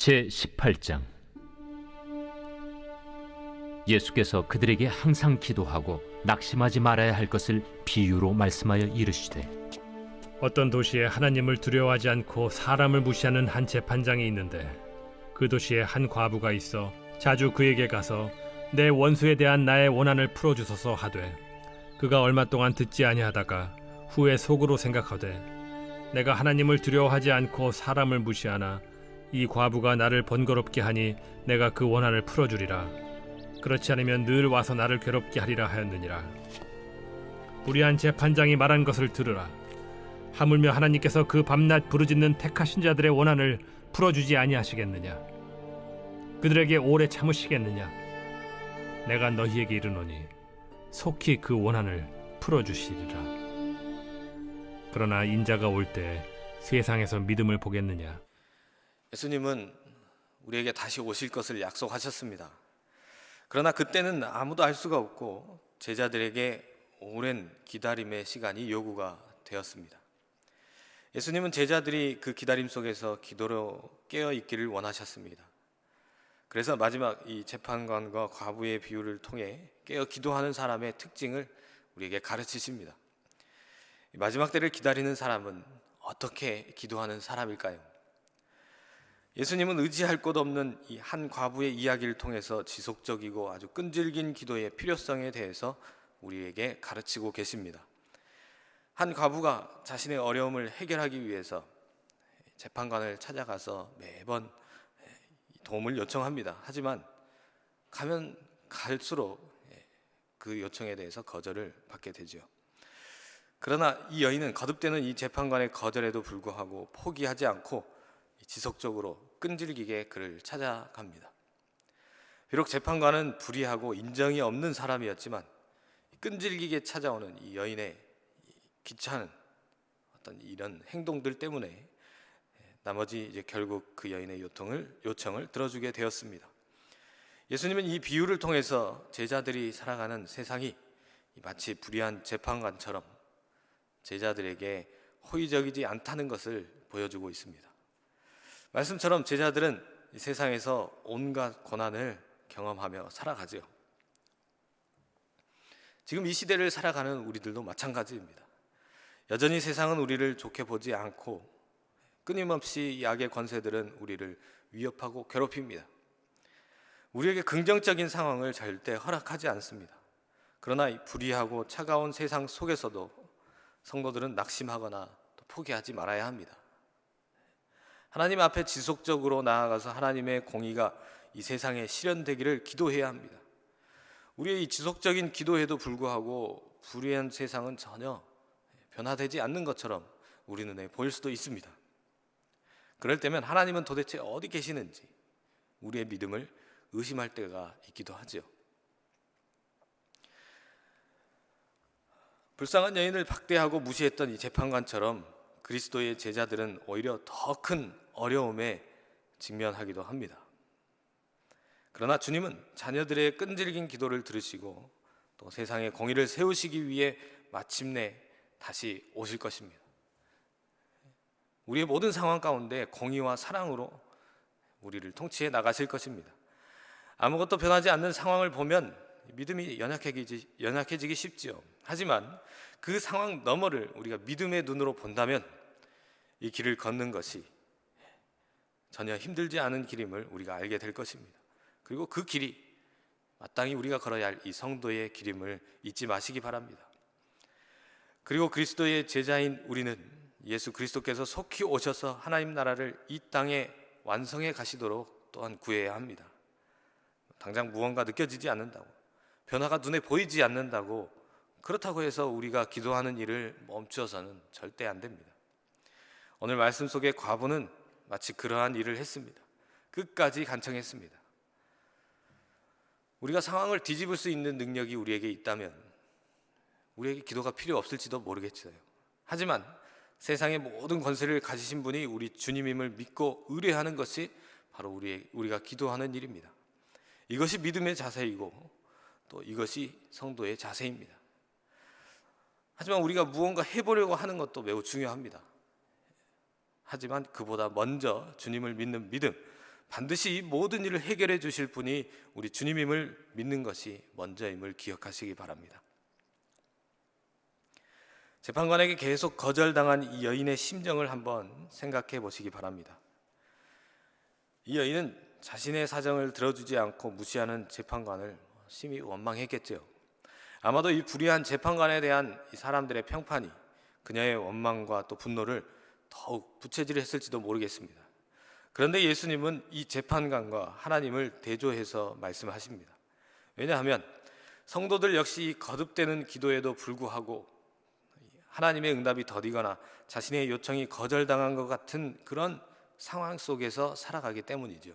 제18장. 예수께서 그들에게 항상 기도하고 낙심하지 말아야 할 것을 비유로 말씀하여 이르시되, 어떤 도시에 하나님을 두려워하지 않고 사람을 무시하는 한 재판장이 있는데, 그 도시에 한 과부가 있어 자주 그에게 가서 내 원수에 대한 나의 원한을 풀어주소서 하되, 그가 얼마 동안 듣지 아니하다가 후에 속으로 생각하되, 내가 하나님을 두려워하지 않고 사람을 무시하나 이 과부가 나를 번거롭게 하니 내가 그 원한을 풀어주리라. 그렇지 않으면 늘 와서 나를 괴롭게 하리라 하였느니라. 불의한 재판장이 말한 것을 들으라. 하물며 하나님께서 그 밤낮 부르짖는 택하신 자들의 원한을 풀어주지 아니하시겠느냐? 그들에게 오래 참으시겠느냐? 내가 너희에게 이르노니 속히 그 원한을 풀어주시리라. 그러나 인자가 올 때 세상에서 믿음을 보겠느냐? 예수님은 우리에게 다시 오실 것을 약속하셨습니다. 그러나 그때는 아무도 알 수가 없고 제자들에게 오랜 기다림의 시간이 요구가 되었습니다. 예수님은 제자들이 그 기다림 속에서 기도로 깨어 있기를 원하셨습니다. 그래서 마지막 이 재판관과 과부의 비유를 통해 깨어 기도하는 사람의 특징을 우리에게 가르치십니다. 마지막 때를 기다리는 사람은 어떻게 기도하는 사람일까요? 예수님은 의지할 곳 없는 이 한 과부의 이야기를 통해서 지속적이고 아주 끈질긴 기도의 필요성에 대해서 우리에게 가르치고 계십니다. 한 과부가 자신의 어려움을 해결하기 위해서 재판관을 찾아가서 매번 도움을 요청합니다. 하지만 가면 갈수록 그 요청에 대해서 거절을 받게 되죠. 그러나 이 여인은 거듭되는 이 재판관의 거절에도 불구하고 포기하지 않고 지속적으로 끈질기게 그를 찾아갑니다. 비록 재판관은 불의하고 인정이 없는 사람이었지만 끈질기게 찾아오는 이 여인의 귀찮은 어떤 이런 행동들 때문에 나머지 이제 결국 그 여인의 요청을 들어주게 되었습니다. 예수님은 이 비유를 통해서 제자들이 살아가는 세상이 마치 불의한 재판관처럼 제자들에게 호의적이지 않다는 것을 보여주고 있습니다. 말씀처럼 제자들은 이 세상에서 온갖 고난을 경험하며 살아가죠. 지금 이 시대를 살아가는 우리들도 마찬가지입니다. 여전히 세상은 우리를 좋게 보지 않고 끊임없이 악의 권세들은 우리를 위협하고 괴롭힙니다. 우리에게 긍정적인 상황을 절대 허락하지 않습니다. 그러나 이 불의하고 차가운 세상 속에서도 성도들은 낙심하거나 또 포기하지 말아야 합니다. 하나님 앞에 지속적으로 나아가서 하나님의 공의가 이 세상에 실현되기를 기도해야 합니다. 우리의 이 지속적인 기도에도 불구하고 불의한 세상은 전혀 변화되지 않는 것처럼 우리 눈에 보일 수도 있습니다. 그럴 때면 하나님은 도대체 어디 계시는지 우리의 믿음을 의심할 때가 있기도 하죠. 불쌍한 여인을 박대하고 무시했던 이 재판관처럼 그리스도의 제자들은 오히려 더 큰 어려움에 직면하기도 합니다. 그러나 주님은 자녀들의 끈질긴 기도를 들으시고 또 세상의 공의를 세우시기 위해 마침내 다시 오실 것입니다. 우리의 모든 상황 가운데 공의와 사랑으로 우리를 통치해 나가실 것입니다. 아무것도 변하지 않는 상황을 보면 믿음이 연약해지기 쉽지요. 하지만 그 상황 너머를 우리가 믿음의 눈으로 본다면 이 길을 걷는 것이 전혀 힘들지 않은 길임을 우리가 알게 될 것입니다. 그리고 그 길이 마땅히 우리가 걸어야 할 이 성도의 길임을 잊지 마시기 바랍니다. 그리고 그리스도의 제자인 우리는 예수 그리스도께서 속히 오셔서 하나님 나라를 이 땅에 완성해 가시도록 또한 구해야 합니다. 당장 무언가 느껴지지 않는다고, 변화가 눈에 보이지 않는다고, 그렇다고 해서 우리가 기도하는 일을 멈추어서는 절대 안 됩니다. 오늘 말씀 속의 과부는 마치 그러한 일을 했습니다. 끝까지 간청했습니다. 우리가 상황을 뒤집을 수 있는 능력이 우리에게 있다면 우리에게 기도가 필요 없을지도 모르겠어요. 하지만 세상의 모든 권세를 가지신 분이 우리 주님임을 믿고 의뢰하는 것이 바로 우리가 기도하는 일입니다. 이것이 믿음의 자세이고 또 이것이 성도의 자세입니다. 하지만 우리가 무언가 해보려고 하는 것도 매우 중요합니다. 하지만 그보다 먼저 주님을 믿는 믿음, 반드시 이 모든 일을 해결해 주실 분이 우리 주님임을 믿는 것이 먼저임을 기억하시기 바랍니다. 재판관에게 계속 거절당한 이 여인의 심정을 한번 생각해 보시기 바랍니다. 이 여인은 자신의 사정을 들어주지 않고 무시하는 재판관을 심히 원망했겠죠. 아마도 이 불의한 재판관에 대한 이 사람들의 평판이 그녀의 원망과 또 분노를 더욱 부채질했을지도 모르겠습니다. 그런데 예수님은 이 재판관과 하나님을 대조해서 말씀하십니다. 왜냐하면 성도들 역시 거듭되는 기도에도 불구하고 하나님의 응답이 더디거나 자신의 요청이 거절당한 것 같은 그런 상황 속에서 살아가기 때문이죠.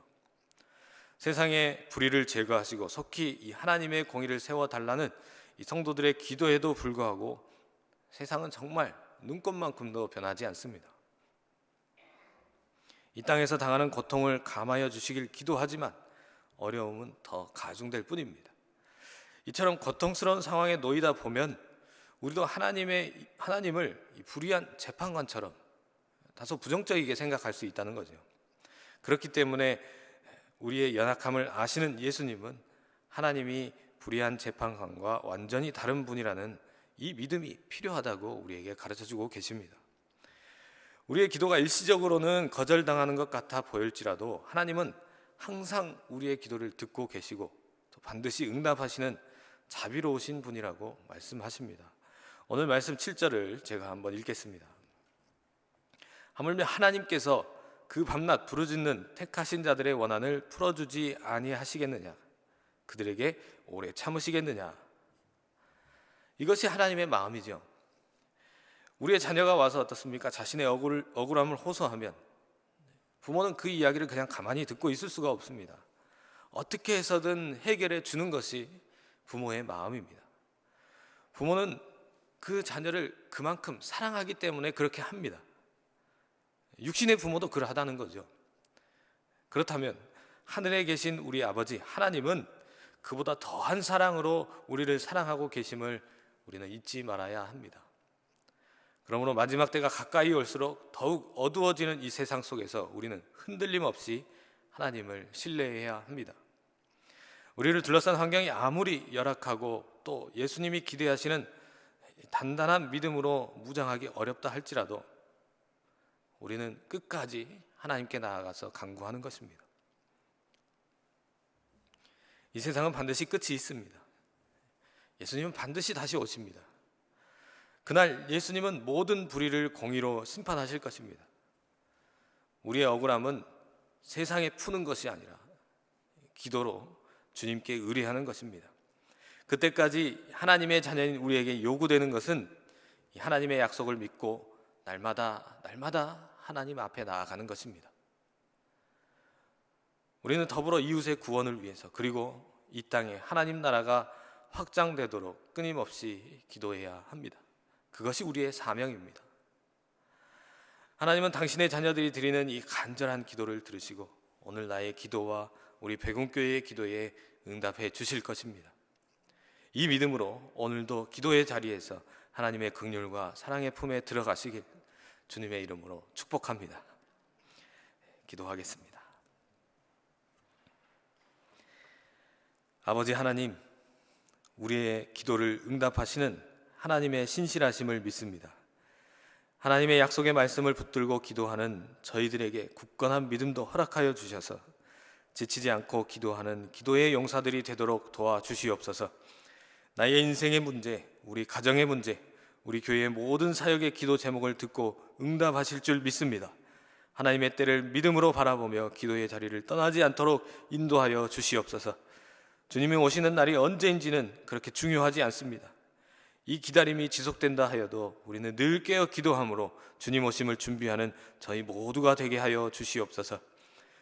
세상의 불의를 제거하시고 속히 이 하나님의 공의를 세워달라는 이 성도들의 기도에도 불구하고 세상은 정말 눈꽃만큼도 변하지 않습니다. 이 땅에서 당하는 고통을 감하여 주시길 기도하지만 어려움은 더 가중될 뿐입니다. 이처럼 고통스러운 상황에 놓이다 보면 우리도 하나님을 이 불의한 재판관처럼 다소 부정적이게 생각할 수 있다는 거죠. 그렇기 때문에 우리의 연약함을 아시는 예수님은 하나님이 불의한 재판관과 완전히 다른 분이라는 이 믿음이 필요하다고 우리에게 가르쳐주고 계십니다. 우리의 기도가 일시적으로는 거절당하는 것 같아 보일지라도 하나님은 항상 우리의 기도를 듣고 계시고 또 반드시 응답하시는 자비로우신 분이라고 말씀하십니다. 오늘 말씀 7절을 제가 한번 읽겠습니다. 하물며 하나님께서 그 밤낮 부르짖는 택하신 자들의 원한을 풀어주지 아니하시겠느냐? 그들에게 오래 참으시겠느냐? 이것이 하나님의 마음이죠. 우리의 자녀가 와서 어떻습니까? 자신의 억울함을 호소하면 부모는 그 이야기를 그냥 가만히 듣고 있을 수가 없습니다. 어떻게 해서든 해결해 주는 것이 부모의 마음입니다. 부모는 그 자녀를 그만큼 사랑하기 때문에 그렇게 합니다. 육신의 부모도 그러하다는 거죠. 그렇다면 하늘에 계신 우리 아버지 하나님은 그보다 더한 사랑으로 우리를 사랑하고 계심을 우리는 잊지 말아야 합니다. 그러므로 마지막 때가 가까이 올수록 더욱 어두워지는 이 세상 속에서 우리는 흔들림 없이 하나님을 신뢰해야 합니다. 우리를 둘러싼 환경이 아무리 열악하고 또 예수님이 기대하시는 단단한 믿음으로 무장하기 어렵다 할지라도 우리는 끝까지 하나님께 나아가서 간구하는 것입니다. 이 세상은 반드시 끝이 있습니다. 예수님은 반드시 다시 오십니다. 그날 예수님은 모든 불의를 공의로 심판하실 것입니다. 우리의 억울함은 세상에 푸는 것이 아니라 기도로 주님께 의뢰하는 것입니다. 그때까지 하나님의 자녀인 우리에게 요구되는 것은 하나님의 약속을 믿고 날마다 하나님 앞에 나아가는 것입니다. 우리는 더불어 이웃의 구원을 위해서 그리고 이 땅에 하나님 나라가 확장되도록 끊임없이 기도해야 합니다. 그것이 우리의 사명입니다. 하나님은 당신의 자녀들이 드리는 이 간절한 기도를 들으시고 오늘 나의 기도와 우리 백운교회의 기도에 응답해 주실 것입니다. 이 믿음으로 오늘도 기도의 자리에서 하나님의 긍휼과 사랑의 품에 들어가시길 주님의 이름으로 축복합니다. 기도하겠습니다. 아버지 하나님, 우리의 기도를 응답하시는 하나님의 신실하심을 믿습니다. 하나님의 약속의 말씀을 붙들고 기도하는 저희들에게 굳건한 믿음도 허락하여 주셔서 지치지 않고 기도하는 기도의 용사들이 되도록 도와주시옵소서. 나의 인생의 문제, 우리 가정의 문제, 우리 교회의 모든 사역의 기도 제목을 듣고 응답하실 줄 믿습니다. 하나님의 때를 믿음으로 바라보며 기도의 자리를 떠나지 않도록 인도하여 주시옵소서. 주님이 오시는 날이 언제인지는 그렇게 중요하지 않습니다. 이 기다림이 지속된다 하여도 우리는 늘 깨어 기도함으로 주님 오심을 준비하는 저희 모두가 되게 하여 주시옵소서.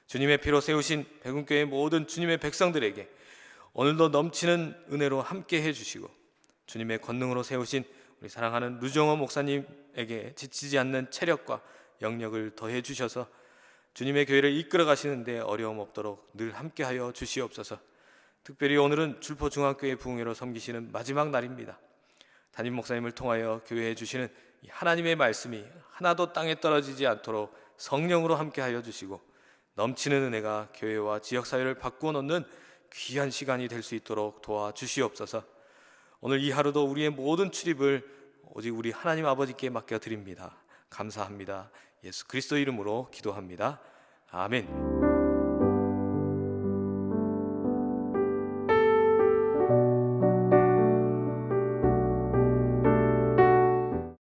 주님의 피로 세우신 백운교회 모든 주님의 백성들에게 오늘도 넘치는 은혜로 함께 해주시고 주님의 권능으로 세우신 우리 사랑하는 류정호 목사님에게 지치지 않는 체력과 영력을 더해 주셔서 주님의 교회를 이끌어 가시는데 어려움 없도록 늘 함께하여 주시옵소서. 특별히 오늘은 줄포중앙교회 부흥회로 섬기시는 마지막 날입니다. 담임 목사님을 통하여 교회에 주시는 하나님의 말씀이 하나도 땅에 떨어지지 않도록 성령으로 함께하여 주시고 넘치는 은혜가 교회와 지역사회를 바꾸어 놓는 귀한 시간이 될 수 있도록 도와주시옵소서. 오늘 이 하루도 우리의 모든 출입을 오직 우리 하나님 아버지께 맡겨드립니다. 감사합니다. 예수 그리스도 이름으로 기도합니다. 아멘.